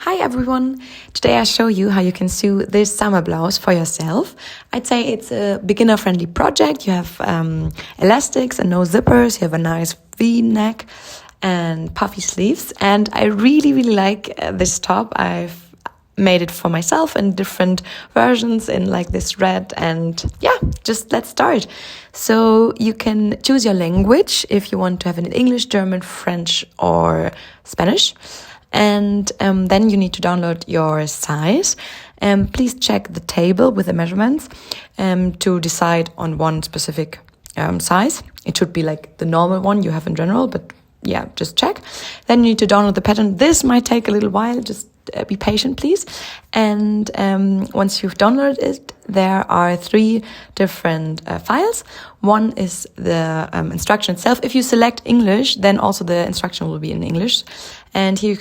Hi everyone! Today I show you how you can sew this summer blouse for yourself. I'd say it's a beginner-friendly project. You have elastics and no zippers. You have a nice V-neck and puffy sleeves. And I really like this top. I've made it for myself in different versions in like this red, and yeah, just let's start. So you can choose your language if you want to have it in English, German, French or Spanish. And then you need to download your size. Please check the table with the measurements to decide on one specific size. It should be like the normal one you have in general, but yeah, just check. Then you need to download the pattern. This might take a little while, just be patient, please. And once you've downloaded it, there are 3 different files. One is the instruction itself. If you select English, then also the instruction will be in English. And here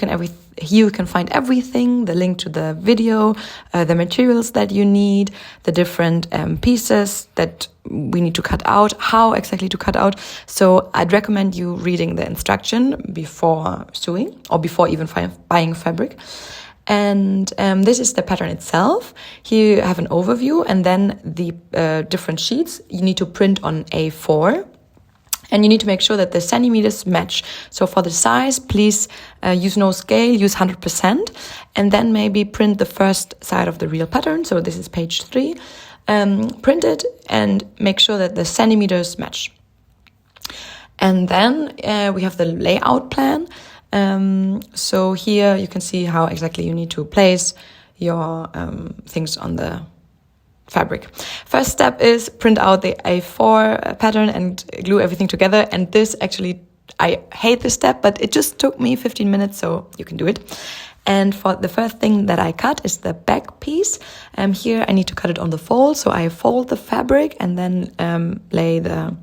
you can find everything, the link to the video, the materials that you need, the different pieces that we need to cut out, how exactly to cut out. So I'd recommend you reading the instruction before sewing or before even buying fabric. And this is the pattern itself. Here you have an overview, and then the different sheets you need to print on A4. And you need to make sure that the centimeters match. So for the size, please use no scale, use 100%. And then maybe print the first side of the real pattern. So this is page 3. Print it and make sure that the centimeters match. And then we have the layout plan. So here you can see how exactly you need to place your things on the fabric. First step is print out the A4 pattern and glue everything together. And this actually, I hate this step, but it just took me 15 minutes, so you can do it. And for the first thing that I cut is the back piece. Here I need to cut it on the fold. So I fold the fabric and then lay the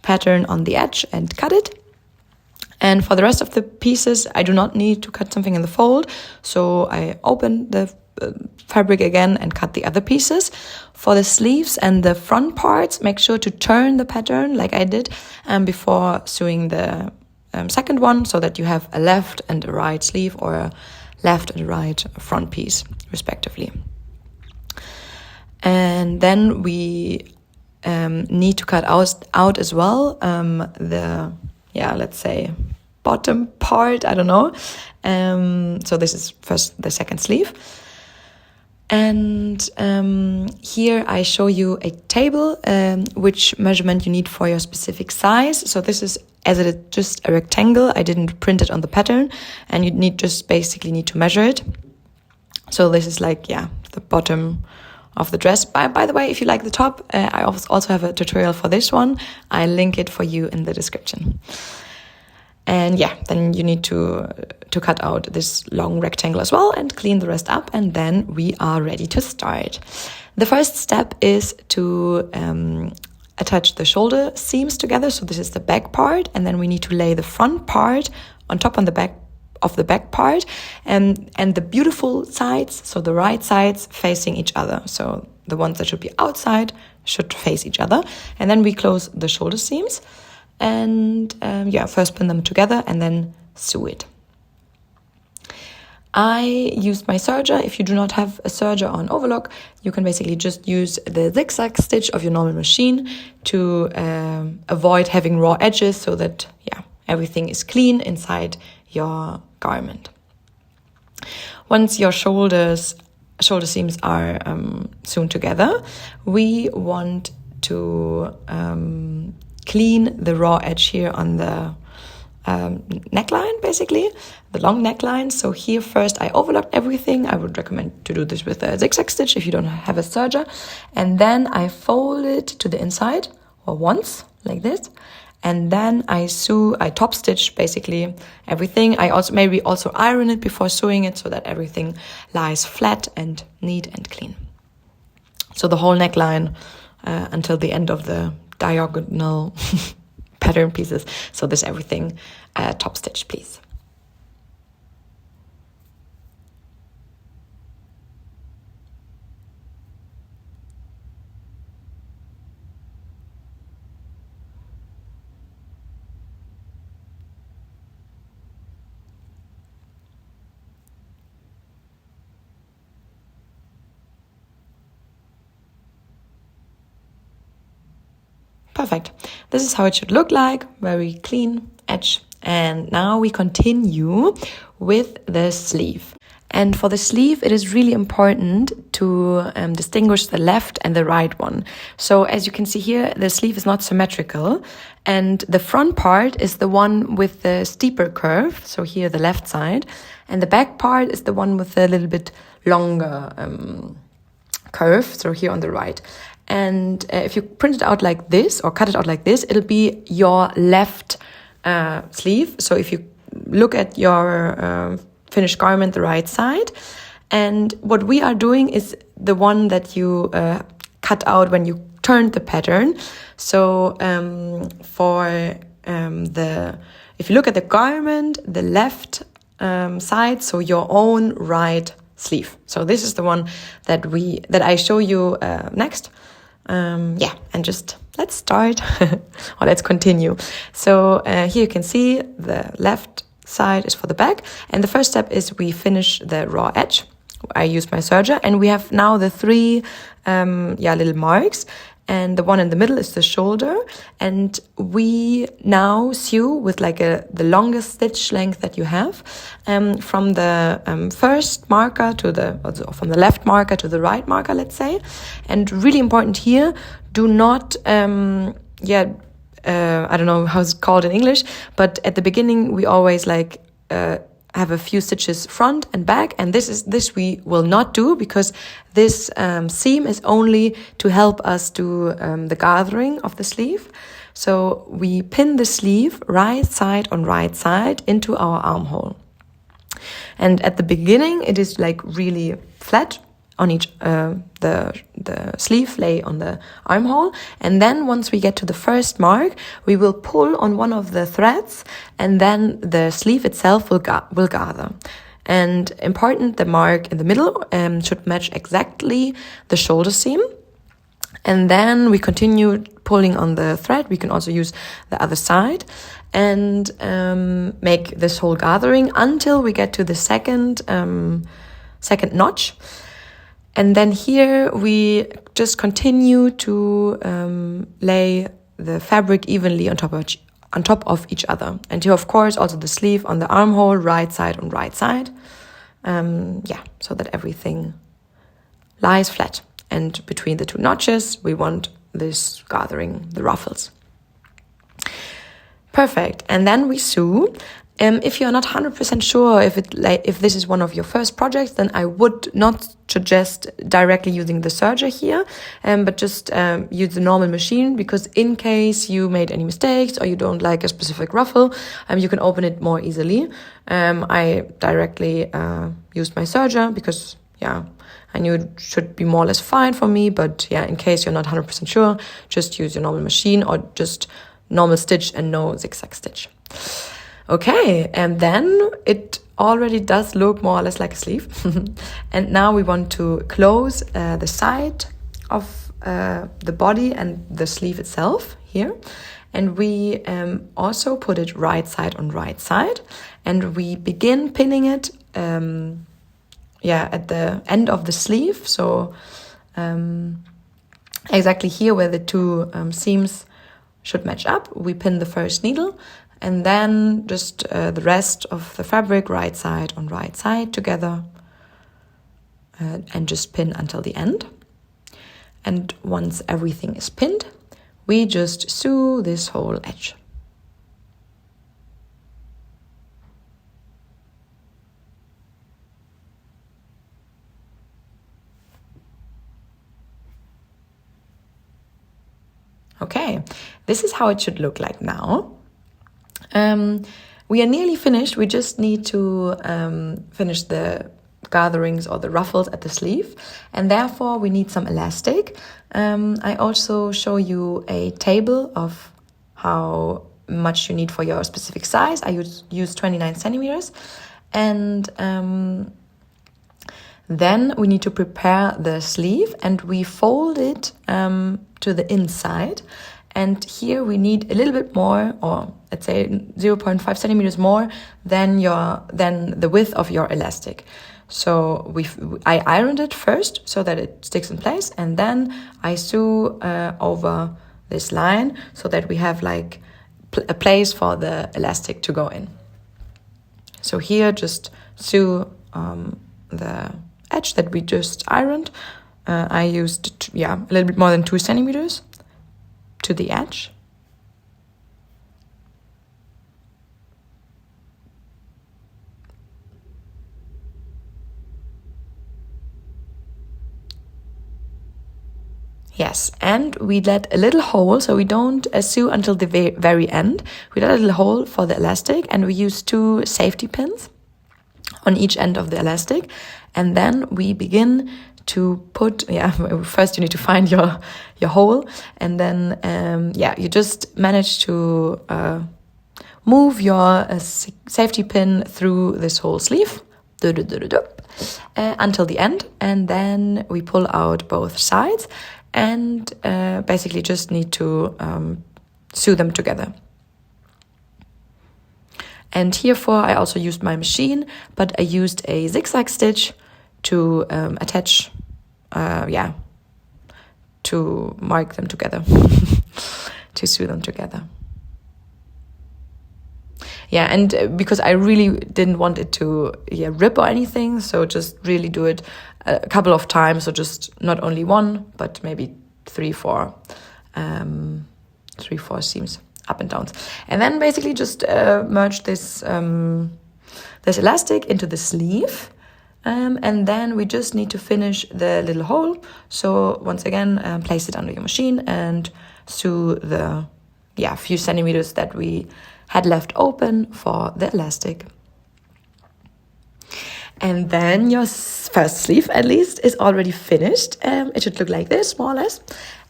pattern on the edge and cut it. And for the rest of the pieces, I do not need to cut something in the fold. So I open the fabric again and cut the other pieces. For the sleeves and the front parts, make sure to turn the pattern like I did before sewing the second one, so that you have a left and a right sleeve or a left and right front piece respectively. And then we need to cut out as well the, let's say bottom part, I don't know. So this is first the second sleeve. And here I show you a table, which measurement you need for your specific size. So this is, as it is just a rectangle, I didn't print it on the pattern, and you basically need to measure it. So this is like, the bottom of the dress. By the way, if you like the top, I also have a tutorial for this one. I'll link it for you in the description. And then you need to cut out this long rectangle as well and clean the rest up, and then we are ready to start. The first step is to attach the shoulder seams together. So this is the back part, and then we need to lay the front part on top on the back of the back part, and the beautiful sides, so the right sides facing each other. So the ones that should be outside should face each other, and then we close the shoulder seams. And first pin them together and then sew it. I used my serger. If you do not have a serger on overlock, you can basically just use the zigzag stitch of your normal machine to avoid having raw edges, so that everything is clean inside your garment. Once your shoulder seams are sewn together, we want to clean the raw edge here on the neckline, basically, the long neckline. So here first I overlocked everything. I would recommend to do this with a zigzag stitch if you don't have a serger. And then I fold it to the inside, or once, like this. And then I top stitch basically everything. I also iron it before sewing it, so that everything lies flat and neat and clean. So the whole neckline until the end of the diagonal pattern pieces. So this everything top stitch, please. Perfect. This is how it should look like. Very clean edge. And now we continue with the sleeve. And for the sleeve, it is really important to distinguish the left and the right one. So as you can see here, the sleeve is not symmetrical. And the front part is the one with the steeper curve. So here, the left side. And the back part is the one with a little bit longer curve. So here on the right. And if you print it out like this or cut it out like this, it'll be your left sleeve. So if you look at your finished garment, the right side. And what we are doing is the one that you cut out when you turned the pattern. So if you look at the garment, the left side, so your own right sleeve. So this is the one that I show you next. And just let's start or let's continue. So here you can see the left side is for the back, and the first step is we finish the raw edge. I use my serger, and we have now the three little marks, and the one in the middle is the shoulder, and we now sew with like the longest stitch length that you have, from the first marker from the left marker to the right marker, let's say. And really important here, do not I don't know how it's called in English, but at the beginning we always have a few stitches front and back, and this we will not do, because this seam is only to help us do the gathering of the sleeve. So we pin the sleeve right side on right side into our armhole. And at the beginning it is like really flat on each, the sleeve lay on the armhole. And then once we get to the first mark, we will pull on one of the threads, and then the sleeve itself will gather. And important, the mark in the middle should match exactly the shoulder seam. And then we continue pulling on the thread. We can also use the other side and make this whole gathering until we get to the second notch. And then here we just continue to lay the fabric evenly on top of each other. And here, of course, also the sleeve on the armhole, right side on right side. So that everything lies flat. And between the two notches, we want this gathering, the ruffles. Perfect. And then we sew. If you're not 100% sure if this is one of your first projects, then I would not suggest directly using the serger here, but just use the normal machine, because in case you made any mistakes or you don't like a specific ruffle, you can open it more easily. I directly used my serger because, I knew it should be more or less fine for me, but in case you're not 100% sure, just use your normal machine or just normal stitch and no zigzag stitch. Okay, and then it already does look more or less like a sleeve. And now we want to close the side of the body and the sleeve itself here. And we also put it right side on right side. And we begin pinning it at the end of the sleeve. So exactly here where the two seams should match up, we pin the first needle. And then just the rest of the fabric right side on right side together, and just pin until the end. And once everything is pinned, we just sew this whole edge. Okay, this is how it should look like now. We are nearly finished. We just need to finish the gatherings or the ruffles at the sleeve, and therefore we need some elastic. I also show you a table of how much you need for your specific size. I use 29 centimeters, and then we need to prepare the sleeve, and we fold it to the inside. And here we need a little bit more, or let's say 0.5 centimeters more than the width of your elastic. So I ironed it first so that it sticks in place, and then I sew over this line so that we have like a place for the elastic to go in. So here just sew the edge that we just ironed. I used a little bit more than 2 centimeters to the edge. Yes, and we let a little hole, so we don't sew until the very end. We let a little hole for the elastic, and we use 2 safety pins on each end of the elastic. And then we begin to put, first you need to find your hole, and then, you just manage to move your safety pin through this whole sleeve until the end, and then we pull out both sides and basically just need to sew them together. And herefore I also used my machine, but I used a zigzag stitch to attach, to mark them together, to sew them together. Yeah, and because I really didn't want it to rip or anything, so just really do it a couple of times, so just not only one, but maybe 3-4 seams up and downs. And then basically just merge this elastic into the sleeve, and then we just need to finish the little hole. So once again, place it under your machine and sew the few centimeters that we had left open for the elastic. And then your first sleeve, at least, is already finished. It should look like this, more or less.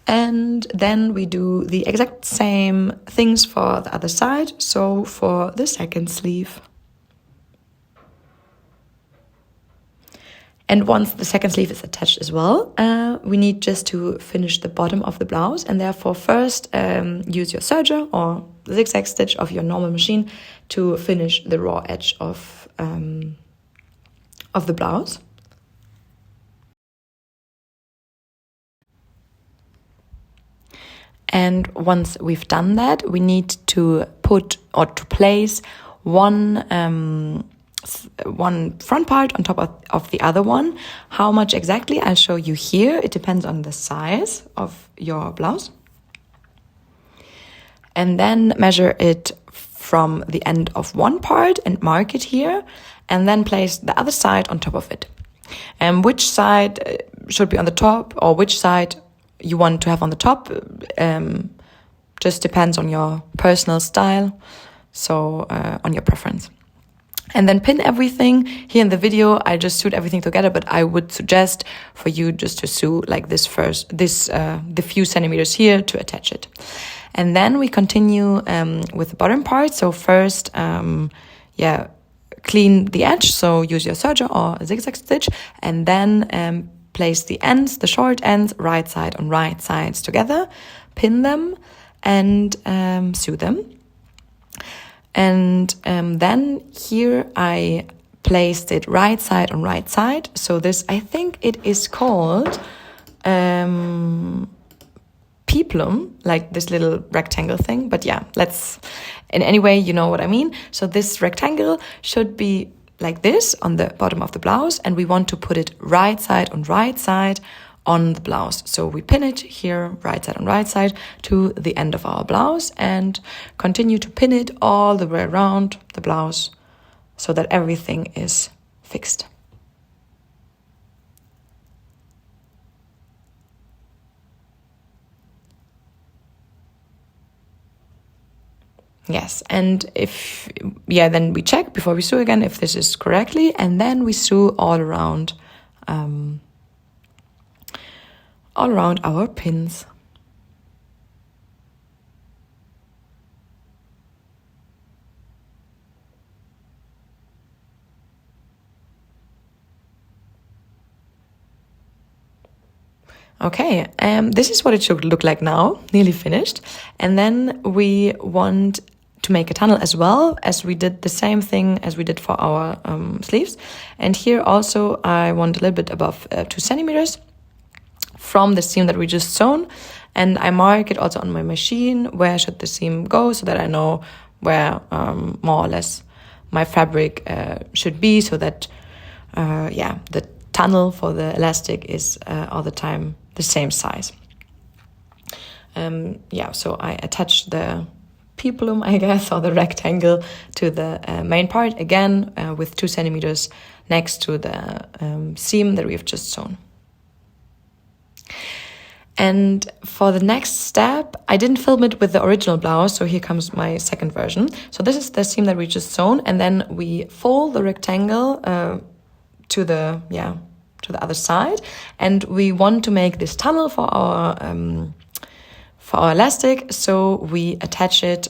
And then we do the exact same things for the other side. So for the second sleeve. And once the second sleeve is attached as well, we need just to finish the bottom of the blouse. And therefore first use your serger or the zigzag stitch of your normal machine to finish the raw edge of the blouse. And once we've done that, we need to put or to place one front part on top of the other one. How much exactly, I'll show you here. It depends on the size of your blouse. And then measure it from the end of one part and mark it here, and then place the other side on top of it. And which side should be on the top or which side you want to have on the top just depends on your personal style, so on your preference. And then pin everything. Here in the video, I just sewed everything together, but I would suggest for you just to sew like this first, the few centimeters here to attach it. And then we continue with the bottom part. So first, clean the edge. So use your serger or a zigzag stitch, and then place the ends, the short ends, right side on right sides together, pin them, and sew them. And then here I placed it right side on right side. So this, I think it is called peplum, like this little rectangle thing. But yeah, in any way, you know what I mean. So this rectangle should be like this on the bottom of the blouse, and we want to put it right side on right side on the blouse. So we pin it here, right side on right side, to the end of our blouse, and continue to pin it all the way around the blouse so that everything is fixed. Yes, and then we check before we sew again if this is correctly, and then we sew all around our pins. Okay, this is what it should look like now, nearly finished. And then we want to make a tunnel as well, as we did the same thing as we did for our sleeves. And here also I want a little bit above 2 centimeters from the seam that we just sewn. And I mark it also on my machine, where should the seam go, so that I know where more or less my fabric should be, so that the tunnel for the elastic is all the time the same size. So I attach the peplum, I guess, or the rectangle to the main part, again with 2 centimeters next to the seam that we've just sewn. And for the next step, I didn't film it with the original blouse, so here comes my second version. So this is the seam that we just sewn, and then we fold the rectangle to the other side, and we want to make this tunnel for our elastic. So we attach it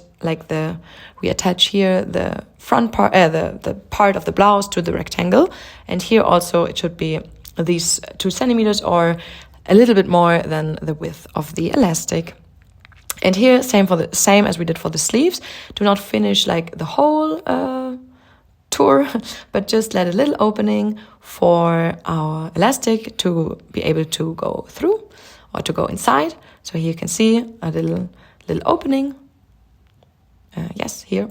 we attach here the front part, the part of the blouse to the rectangle, and here also it should be these 2 centimeters or a little bit more than the width of the elastic. And here, same as we did for the sleeves. Do not finish like the whole tour, but just let a little opening for our elastic to be able to go through or to go inside. So here you can see a little opening. Yes, here.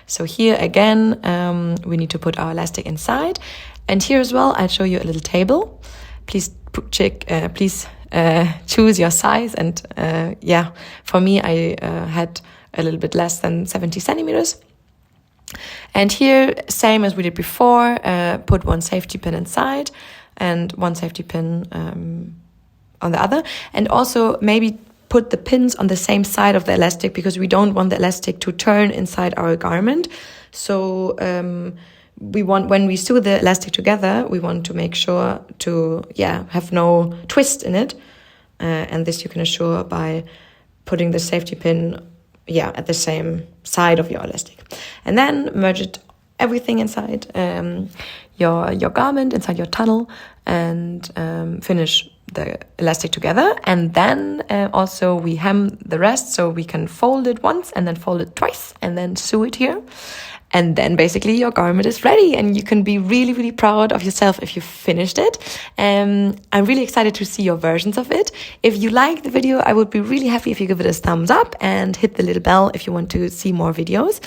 So here again, we need to put our elastic inside. And here as well, I'll show you a little table. Please choose your size. And for me, I had a little bit less than 70 centimeters. And here, same as we did before, put 1 safety pin inside and 1 safety pin on the other. And also maybe put the pins on the same side of the elastic, because we don't want the elastic to turn inside our garment. So when we sew the elastic together, we want to make sure to have no twist in it, and this you can assure by putting the safety pin at the same side of your elastic, and then merge everything inside your garment, inside your tunnel, and finish the elastic together. And then also we hem the rest, so we can fold it once and then fold it twice and then sew it here. And then basically your garment is ready, and you can be really, really proud of yourself if you finished it. I'm really excited to see your versions of it. If you like the video, I would be really happy if you give it a thumbs up and hit the little bell if you want to see more videos.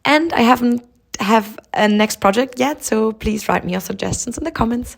And I haven't have a next project yet, so please write me your suggestions in the comments.